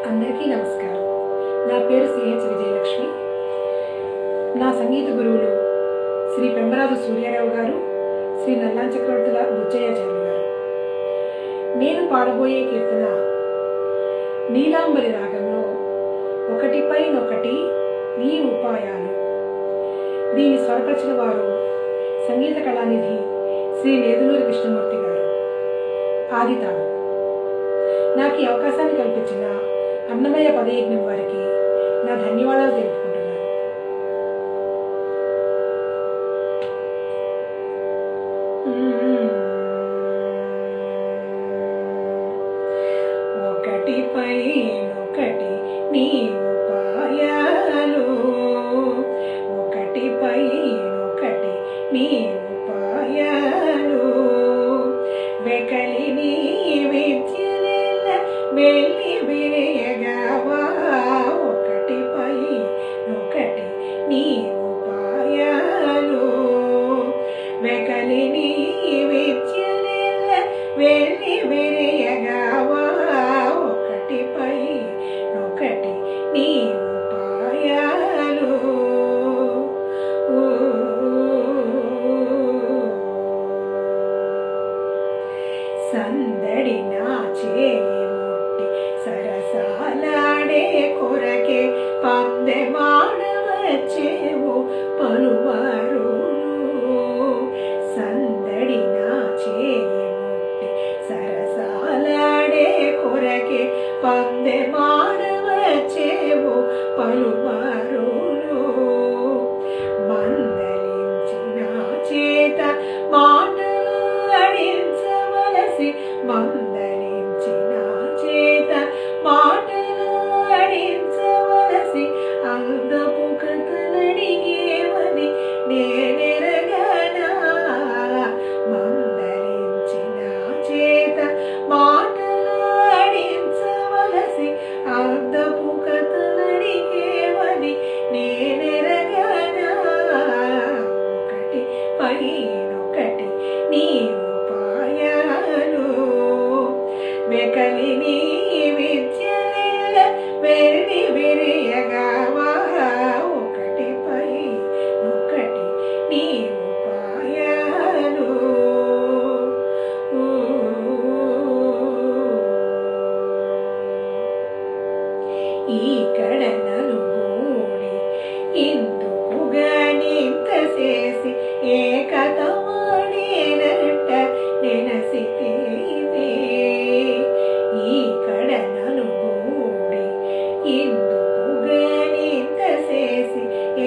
అందరికీ నమస్కారం. నా పేరు సిహెచ్ విజయలక్ష్మి. నా సంగీత గురువులు శ్రీ పెంబరాజు సూర్యారావు గారు, శ్రీ నల్లాన్ చక్రవర్తుల బుచ్చయ్యాచార్య గారు. నేను పాడబోయే కీర్తన నీలాంబరి రాగంలో ఒకటిపైనొకటి నీ ఉపాయాలు. దీన్ని స్వరపరిచిన వారు సంగీత కళానిధి శ్రీ నేదునూరి కృష్ణమూర్తి గారు. ఆదితాళం. నాకు ఈ అవకాశాన్ని కల్పించిన అన్నమయ్య పదయజ్ఞం వారికి నా ధన్యవాదాలు తెలుపుకుంటున్నాను. ఒకటిపైనొకటి నీ ఉపాయాలు, ఒకటిపైనొకటి నీ ఉపాయాలు, వెకలి నీ విద్యలెల్ల వెళ్ళి విరియగావా. ఒకటిపైనొకటి నీ ఉపాయాలు, వెకలి నీ విద్యలెల్ల వెళ్ళి విరియగావా. ఒకటిపైనొకటి నీ ఉపాయాలు. సందడి నాచే ముట్టి సరసాలాడే కొరకే పందెమాడవచ్చేవు పలువారు. సందడి నాచే ముట్టి సరసాలాడే కొరకే పందెమాడవచ్చేవు పలువారు. మందలించిన చేత మాటలు అడించవలసి, మందలించిన చేత మాటలు అడించవలసి, అందపు కథలడిగేవని నేనెరగనా. మందలించిన చేత మాటలు అడించవలసి, అందపు కథలడిగేవని నేనెరగనా. ఒకటి పైనొకటి నీ ఉపాయాలు, వెకలి నీ విద్యలెల్ల వెళ్ళి విరియగావా. ఒకటిపైనొకటి నీ ఉపాయాలు. ఈ కడనలు గూడి ఇందుకుగా నింత చేసి ఏకతమాడేనట్ట నెనసితేనే. ఈ కడనలు గూడి ఇందుకుగా నింత చేసి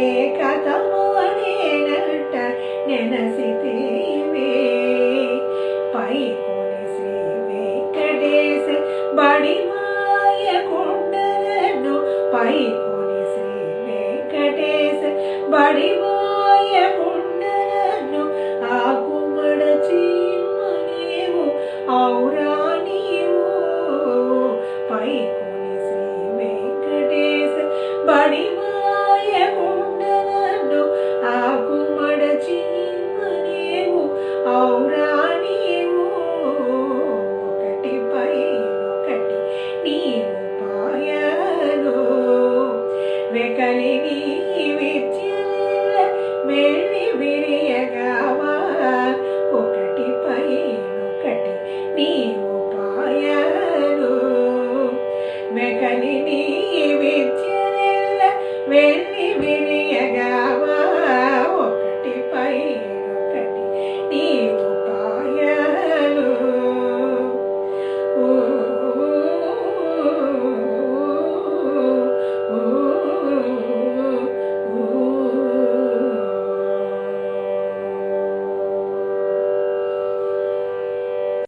ఏకతమాడేనట్ట నెనసితేవే. పై కొని శ్రీ వెంకటేశ బడిమాయ కొండలను, పై కొని శ్రీ వెంకటేశ బడిమాయ కొండలను, ఆకుమడచి నీవు ఔరా నీవు. పై కొని శ్రీ వెంకటేశ బడిమాయ కొండలను, ఆకుమడచి నీవు ఔరా నీవు. ఒకటిపైనొకటి నీ ఉపాయాలు, వెకలి నీ విద్యలెల్ల వెళ్ళి విరియగావా. ఒకటిపైనొకటి నీ ఉపాయాలు, వెకలి నీ